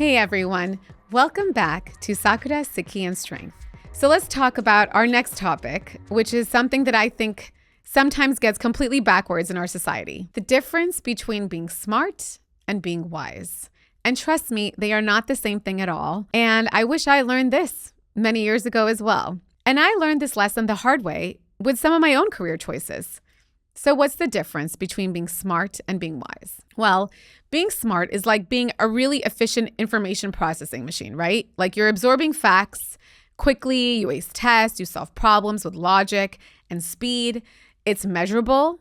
Hey everyone, welcome back to Sakura Siki and Strength. So let's talk about our next topic, which is something that I think sometimes gets completely backwards in our society. The difference between being smart and being wise. And trust me, they are not the same thing at all. And I wish I learned this many years ago as well. And I learned this lesson the hard way with some of my own career choices. So what's the difference between being smart and being wise? Well, being smart is like being a really efficient information processing machine, right? Like you're absorbing facts quickly, you ace tests, you solve problems with logic and speed. It's measurable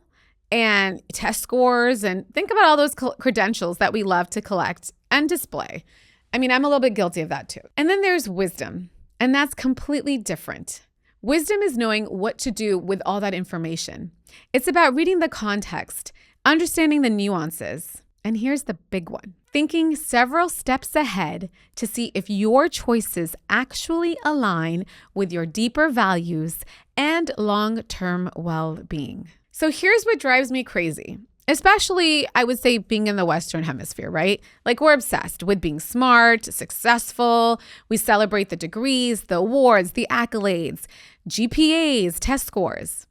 and test scores, and think about all those credentials that we love to collect and display. I mean, I'm a little bit guilty of that too. And then there's wisdom, and that's completely different. Wisdom is knowing what to do with all that information. It's about reading the context, understanding the nuances. And here's the big one: thinking several steps ahead to see if your choices actually align with your deeper values and long-term well-being. So here's what drives me crazy, especially I would say being in the Western Hemisphere, right? Like we're obsessed with being smart, successful. We celebrate the degrees, the awards, the accolades, GPAs, test scores.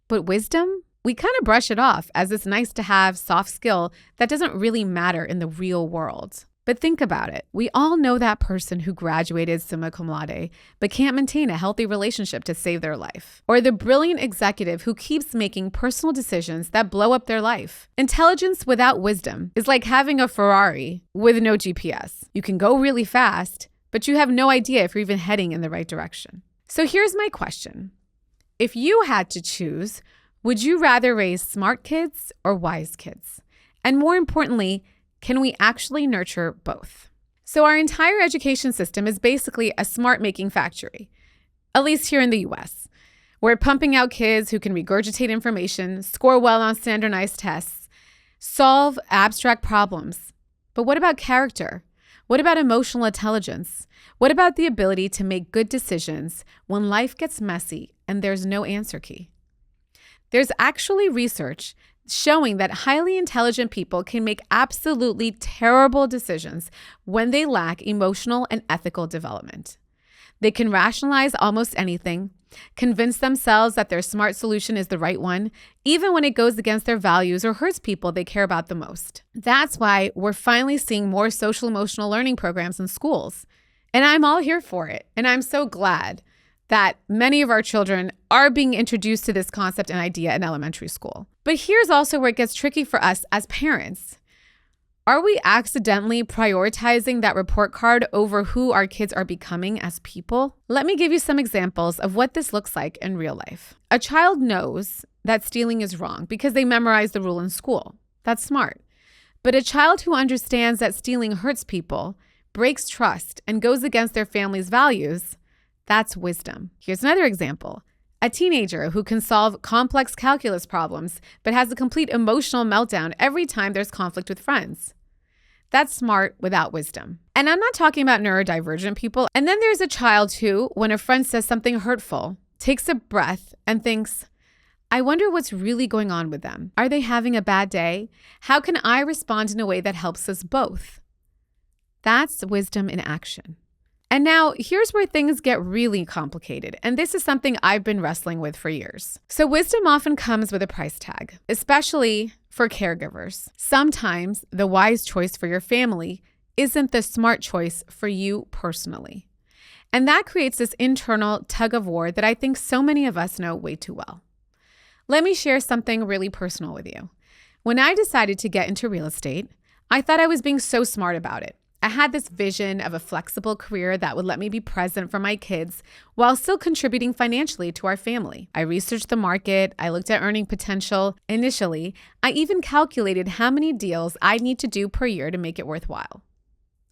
But wisdom? We kind of brush it off as this nice to have soft skill that doesn't really matter in the real world. But think about it. We all know that person who graduated summa cum laude, but can't maintain a healthy relationship to save their life. Or the brilliant executive who keeps making personal decisions that blow up their life. Intelligence without wisdom is like having a Ferrari with no GPS. You can go really fast, but you have no idea if you're even heading in the right direction. So here's my question. If you had to choose, would you rather raise smart kids or wise kids? And more importantly, can we actually nurture both? So our entire education system is basically a smart-making factory, at least here in the US. We're pumping out kids who can regurgitate information, score well on standardized tests, solve abstract problems. But what about character? What about emotional intelligence? What about the ability to make good decisions when life gets messy and there's no answer key? There's actually research showing that highly intelligent people can make absolutely terrible decisions when they lack emotional and ethical development. They can rationalize almost anything, convince themselves that their smart solution is the right one, even when it goes against their values or hurts people they care about the most. That's why we're finally seeing more social emotional learning programs in schools. And I'm all here for it. And I'm so glad that many of our children are being introduced to this concept and idea in elementary school. But here's also where it gets tricky for us as parents. Are we accidentally prioritizing that report card over who our kids are becoming as people? Let me give you some examples of what this looks like in real life. A child knows that stealing is wrong because they memorized the rule in school. That's smart. But a child who understands that stealing hurts people, breaks trust, and goes against their family's values, that's wisdom. Here's another example. A teenager who can solve complex calculus problems, but has a complete emotional meltdown every time there's conflict with friends. That's smart without wisdom. And I'm not talking about neurodivergent people. And then there's a child who, when a friend says something hurtful, takes a breath and thinks, I wonder what's really going on with them. Are they having a bad day? How can I respond in a way that helps us both? That's wisdom in action. And now here's where things get really complicated. And this is something I've been wrestling with for years. So wisdom often comes with a price tag, especially for caregivers. Sometimes the wise choice for your family isn't the smart choice for you personally. And that creates this internal tug of war that I think so many of us know way too well. Let me share something really personal with you. When I decided to get into real estate, I thought I was being so smart about it. I had this vision of a flexible career that would let me be present for my kids while still contributing financially to our family. I researched the market. I looked at earning potential. Initially, I even calculated how many deals I'd need to do per year to make it worthwhile.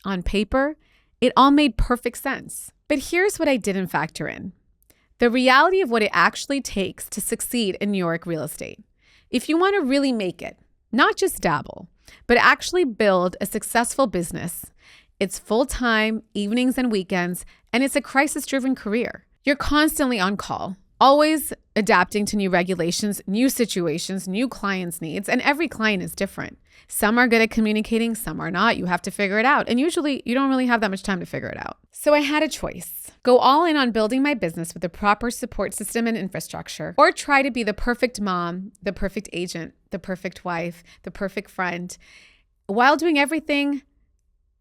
On paper, it all made perfect sense. But here's what I didn't factor in: the reality of what it actually takes to succeed in New York real estate. If you want to really make it, not just dabble, but actually build a successful business, it's full-time, evenings and weekends, and it's a crisis-driven career. You're constantly on call, always adapting to new regulations, new situations, new clients' needs, and every client is different. Some are good at communicating, some are not. You have to figure it out. And usually you don't really have that much time to figure it out. So I had a choice. Go all in on building my business with the proper support system and infrastructure, or try to be the perfect mom, the perfect agent, the perfect wife, the perfect friend, while doing everything,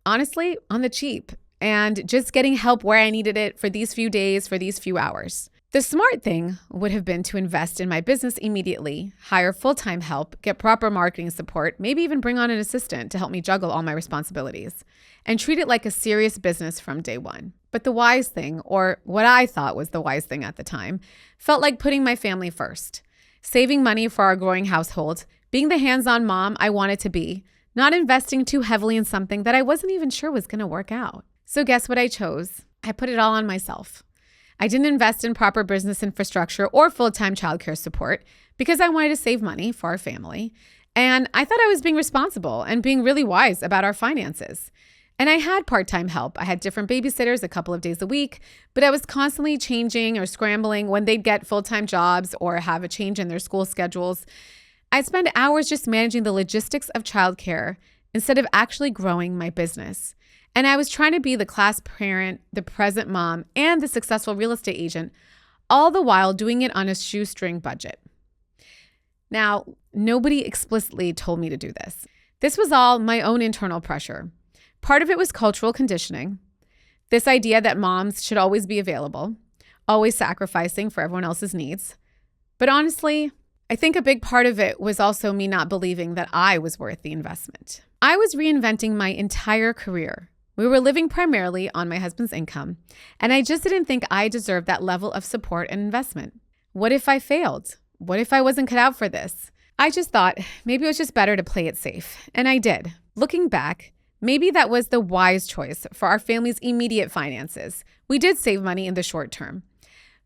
honestly, on the cheap and just getting help where I needed it for these few days, for these few hours. The smart thing would have been to invest in my business immediately, hire full-time help, get proper marketing support, maybe even bring on an assistant to help me juggle all my responsibilities, and treat it like a serious business from day one. But the wise thing, or what I thought was the wise thing at the time, felt like putting my family first, saving money for our growing household, being the hands-on mom I wanted to be, not investing too heavily in something that I wasn't even sure was going to work out. So guess what I chose? I put it all on myself. I didn't invest in proper business infrastructure or full-time childcare support because I wanted to save money for our family. And I thought I was being responsible and being really wise about our finances. And I had part-time help. I had different babysitters a couple of days a week, but I was constantly changing or scrambling when they'd get full-time jobs or have a change in their school schedules. I'd spend hours just managing the logistics of childcare instead of actually growing my business. And I was trying to be the class parent, the present mom, and the successful real estate agent, all the while doing it on a shoestring budget. Now, nobody explicitly told me to do this. This was all my own internal pressure. Part of it was cultural conditioning, this idea that moms should always be available, always sacrificing for everyone else's needs. But honestly, I think a big part of it was also me not believing that I was worth the investment. I was reinventing my entire career. We were living primarily on my husband's income, and I just didn't think I deserved that level of support and investment. What if I failed? What if I wasn't cut out for this? I just thought maybe it was just better to play it safe, and I did. Looking back, maybe that was the wise choice for our family's immediate finances. We did save money in the short term,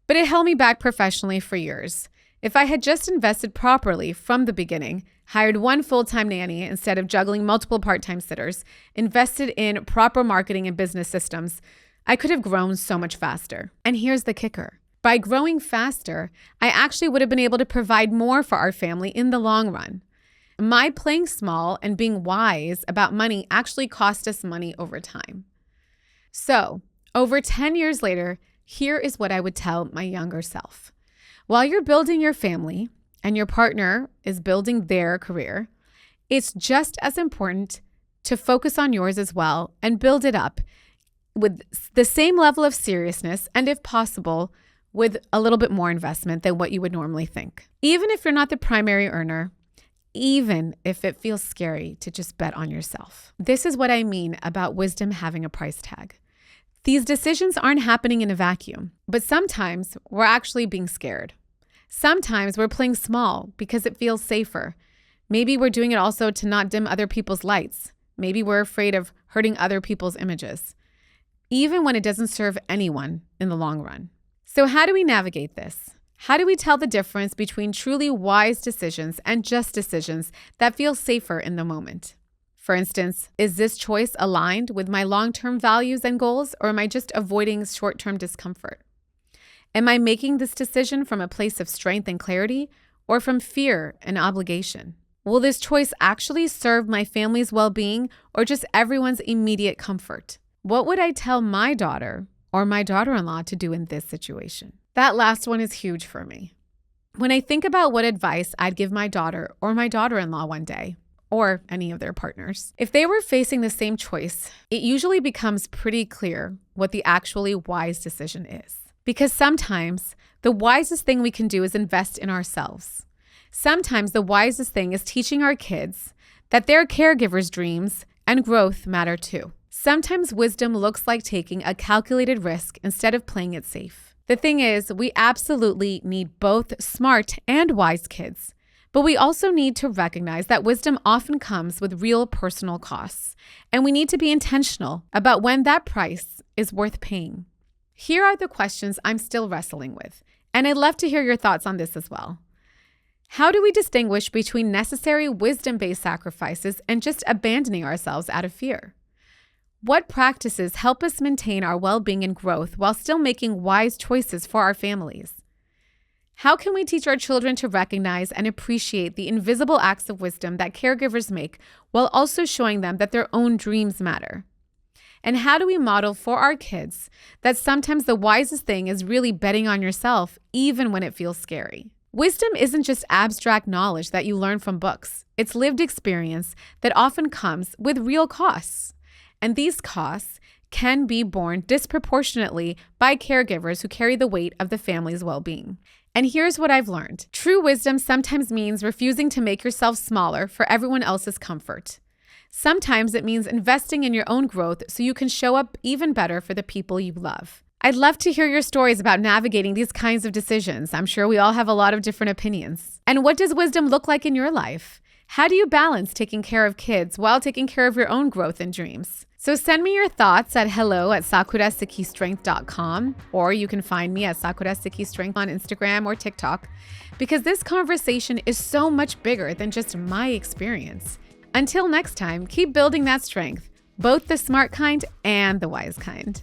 but it held me back professionally for years. If I had just invested properly from the beginning, hired one full-time nanny instead of juggling multiple part-time sitters, invested in proper marketing and business systems, I could have grown so much faster. And here's the kicker. By growing faster, I actually would have been able to provide more for our family in the long run. My playing small and being wise about money actually cost us money over time. So, over 10 years later, here is what I would tell my younger self. While you're building your family and your partner is building their career, it's just as important to focus on yours as well and build it up with the same level of seriousness and, if possible, with a little bit more investment than what you would normally think. Even if you're not the primary earner, even if it feels scary to just bet on yourself. This is what I mean about wisdom having a price tag. These decisions aren't happening in a vacuum, but sometimes we're actually being scared. Sometimes we're playing small because it feels safer. Maybe we're doing it also to not dim other people's lights. Maybe we're afraid of hurting other people's images, even when it doesn't serve anyone in the long run. So how do we navigate this? How do we tell the difference between truly wise decisions and just decisions that feel safer in the moment? For instance, is this choice aligned with my long-term values and goals, or am I just avoiding short-term discomfort? Am I making this decision from a place of strength and clarity, or from fear and obligation? Will this choice actually serve my family's well-being, or just everyone's immediate comfort? What would I tell my daughter or my daughter-in-law to do in this situation? That last one is huge for me. When I think about what advice I'd give my daughter or my daughter-in-law one day, or any of their partners, if they were facing the same choice, it usually becomes pretty clear what the actually wise decision is. Because sometimes the wisest thing we can do is invest in ourselves. Sometimes the wisest thing is teaching our kids that their caregivers' dreams and growth matter too. Sometimes wisdom looks like taking a calculated risk instead of playing it safe. The thing is, we absolutely need both smart and wise kids, but we also need to recognize that wisdom often comes with real personal costs, and we need to be intentional about when that price is worth paying. Here are the questions I'm still wrestling with, and I'd love to hear your thoughts on this as well. How do we distinguish between necessary wisdom-based sacrifices and just abandoning ourselves out of fear? What practices help us maintain our well-being and growth while still making wise choices for our families? How can we teach our children to recognize and appreciate the invisible acts of wisdom that caregivers make while also showing them that their own dreams matter? And how do we model for our kids that sometimes the wisest thing is really betting on yourself, even when it feels scary? Wisdom isn't just abstract knowledge that you learn from books. It's lived experience that often comes with real costs. And these costs can be borne disproportionately by caregivers who carry the weight of the family's well-being. And here's what I've learned. True wisdom sometimes means refusing to make yourself smaller for everyone else's comfort. Sometimes it means investing in your own growth so you can show up even better for the people you love. I'd love to hear your stories about navigating these kinds of decisions. I'm sure we all have a lot of different opinions. And what does wisdom look like in your life? How do you balance taking care of kids while taking care of your own growth and dreams? So send me your thoughts at hello@sakurasukistrength.com, or you can find me at Sakura Suki Strength on Instagram or TikTok, because this conversation is so much bigger than just my experience. Until next time, keep building that strength, both the smart kind and the wise kind.